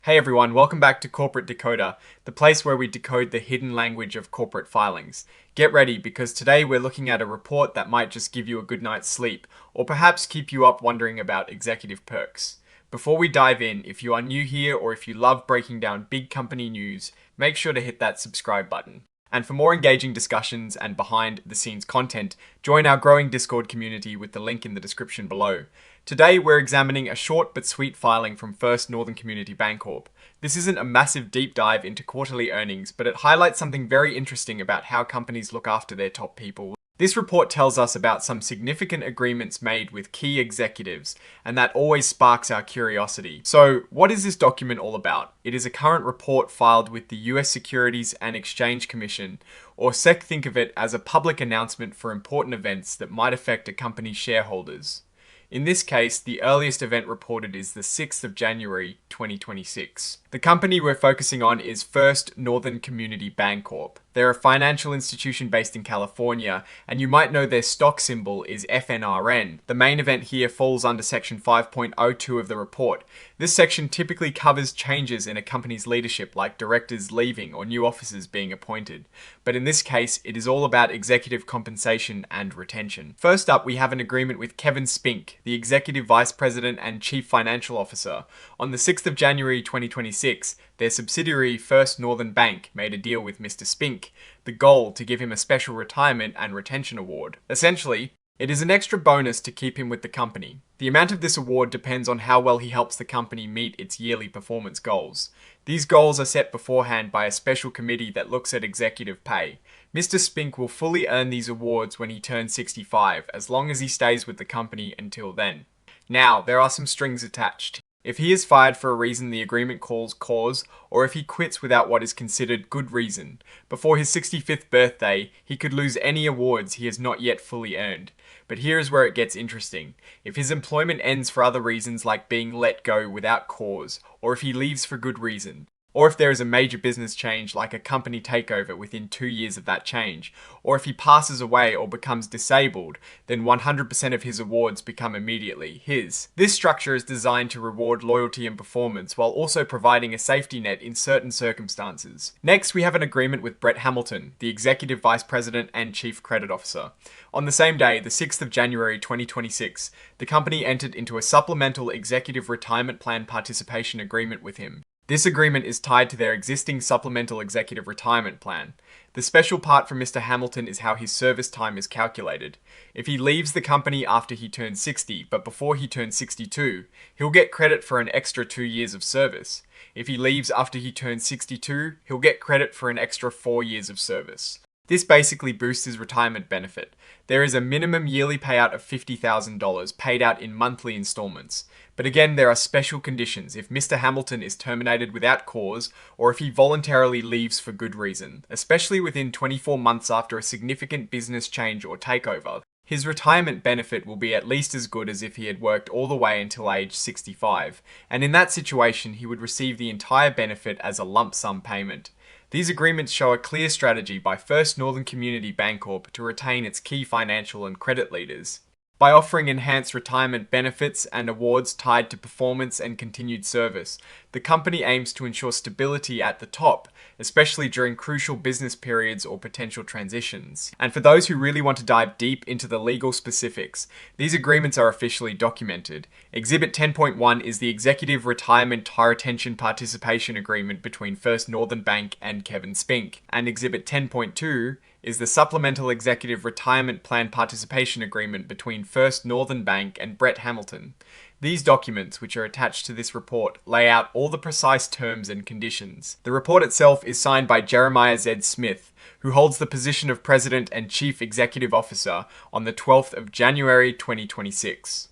Hey everyone, welcome back to Corporate Decoder, the place where we decode the hidden language of corporate filings. Get ready because today we're looking at a report that might just give you a good night's sleep, or perhaps keep you up wondering about executive perks. Before we dive in, if you are new here or if you love breaking down big company news, make sure to hit that subscribe button. And for more engaging discussions and behind the scenes content, join our growing Discord community with the link in the description below. Today we're examining a short but sweet filing from First Northern Community Bancorp. This isn't a massive deep dive into quarterly earnings, but it highlights something very interesting about how companies look after their top people. This report tells us about some significant agreements made with key executives, and that always sparks our curiosity. So, what is this document all about? It is a current report filed with the US Securities and Exchange Commission, or SEC. Think of it as a public announcement for important events that might affect a company's shareholders. In this case, the earliest event reported is the 6th of January, 2026. The company we're focusing on is First Northern Community Bancorp. They're a financial institution based in California, and you might know their stock symbol is FNRN. The main event here falls under section 5.02 of the report. This section typically covers changes in a company's leadership, like directors leaving or new officers being appointed. But in this case, it is all about executive compensation and retention. First up, we have an agreement with Kevin Spink, the Executive Vice President and Chief Financial Officer. On the 6th of January 2026, their subsidiary First Northern Bank made a deal with Mr. Spink, the goal to give him a special retirement and retention award. Essentially, it is an extra bonus to keep him with the company. The amount of this award depends on how well he helps the company meet its yearly performance goals. These goals are set beforehand by a special committee that looks at executive pay. Mr. Spink will fully earn these awards when he turns 65, as long as he stays with the company until then. Now, there are some strings attached. If he is fired for a reason the agreement calls cause, or if he quits without what is considered good reason, before his 65th birthday, he could lose any awards he has not yet fully earned. But here is where it gets interesting. If his employment ends for other reasons like being let go without cause, or if he leaves for good reason, or if there is a major business change like a company takeover within 2 years of that change, or if he passes away or becomes disabled, then 100% of his awards become immediately his. This structure is designed to reward loyalty and performance while also providing a safety net in certain circumstances. Next, we have an agreement with Brett Hamilton, the Executive Vice President and Chief Credit Officer. On the same day, the 6th of January 2026, the company entered into a supplemental executive retirement plan participation agreement with him. This agreement is tied to their existing supplemental executive retirement plan. The special part for Mr. Hamilton is how his service time is calculated. If he leaves the company after he turns 60, but before he turns 62, he'll get credit for an extra 2 years of service. If he leaves after he turns 62, he'll get credit for an extra 4 years of service. This basically boosts his retirement benefit. There is a minimum yearly payout of $50,000 paid out in monthly installments. But again, there are special conditions if Mr. Hamilton is terminated without cause or if he voluntarily leaves for good reason, especially within 24 months after a significant business change or takeover. His retirement benefit will be at least as good as if he had worked all the way until age 65, and in that situation he would receive the entire benefit as a lump sum payment. These agreements show a clear strategy by First Northern Community Bancorp to retain its key financial and credit leaders. By offering enhanced retirement benefits and awards tied to performance and continued service, the company aims to ensure stability at the top, especially during crucial business periods or potential transitions. And for those who really want to dive deep into the legal specifics, these agreements are officially documented. Exhibit 10.1 is the Executive Retirement Retention Participation Agreement between First Northern Bank and Kevin Spink, and Exhibit 10.2 is the Supplemental Executive Retirement Plan Participation Agreement between First Northern Bank and Brett Hamilton. These documents, which are attached to this report, lay out all the precise terms and conditions. The report itself is signed by Jeremiah Z. Smith, who holds the position of President and Chief Executive Officer on the 12th of January 2026.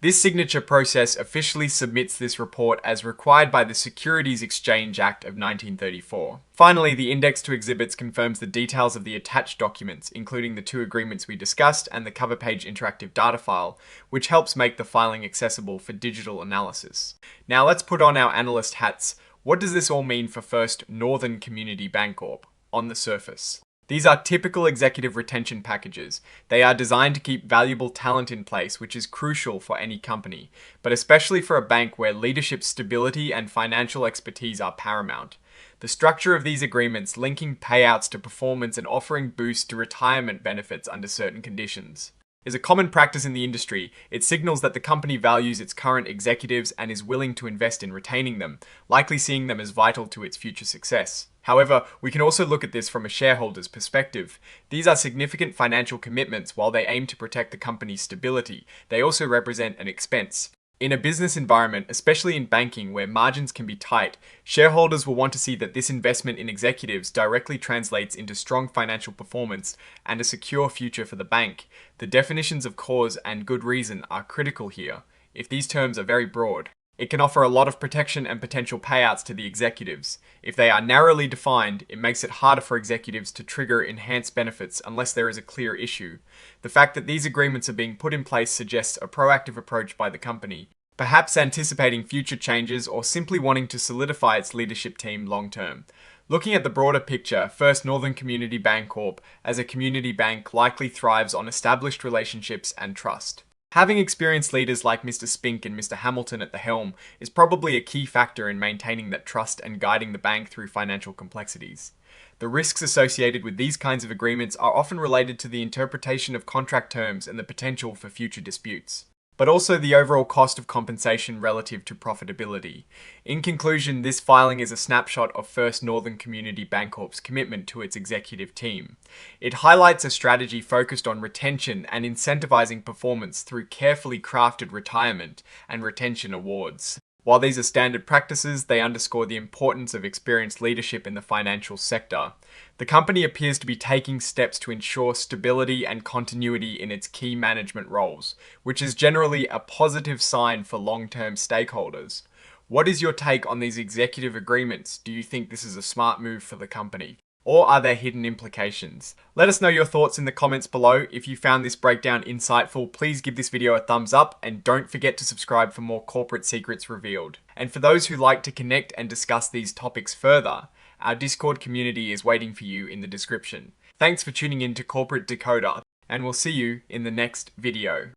This signature process officially submits this report as required by the Securities Exchange Act of 1934. Finally, the index to exhibits confirms the details of the attached documents, including the 2 agreements we discussed and the cover page interactive data file, which helps make the filing accessible for digital analysis. Now let's put on our analyst hats. What does this all mean for First Northern Community Bancorp? On the surface, These are typical executive retention packages. They are designed to keep valuable talent in place, which is crucial for any company, but especially for a bank where leadership stability and financial expertise are paramount. The structure of these agreements linking payouts to performance and offering boosts to retirement benefits under certain conditions is a common practice in the industry. It signals that the company values its current executives and is willing to invest in retaining them, likely seeing them as vital to its future success. However, we can also look at this from a shareholder's perspective. These are significant financial commitments. While they aim to protect the company's stability, they also represent an expense. In a business environment, especially in banking where margins can be tight, shareholders will want to see that this investment in executives directly translates into strong financial performance and a secure future for the bank. The definitions of cause and good reason are critical here. If these terms are very broad, it can offer a lot of protection and potential payouts to the executives. If they are narrowly defined, it makes it harder for executives to trigger enhanced benefits unless there is a clear issue. The fact that these agreements are being put in place suggests a proactive approach by the company, perhaps anticipating future changes or simply wanting to solidify its leadership team long term. Looking at the broader picture, First Northern Community Bancorp as a community bank likely thrives on established relationships and trust. Having experienced leaders like Mr. Spink and Mr. Hamilton at the helm is probably a key factor in maintaining that trust and guiding the bank through financial complexities. The risks associated with these kinds of agreements are often related to the interpretation of contract terms and the potential for future disputes, but also the overall cost of compensation relative to profitability. In conclusion, this filing is a snapshot of First Northern Community Bancorp's commitment to its executive team. It highlights a strategy focused on retention and incentivizing performance through carefully crafted retirement and retention awards. While these are standard practices, they underscore the importance of experienced leadership in the financial sector. The company appears to be taking steps to ensure stability and continuity in its key management roles, which is generally a positive sign for long-term stakeholders. What is your take on these executive agreements? Do you think this is a smart move for the company? Or are there hidden implications? Let us know your thoughts in the comments below. If you found this breakdown insightful, please give this video a thumbs up and don't forget to subscribe for more corporate secrets revealed. And for those who like to connect and discuss these topics further, our Discord community is waiting for you in the description. Thanks for tuning in to Corporate Decoder, and we'll see you in the next video.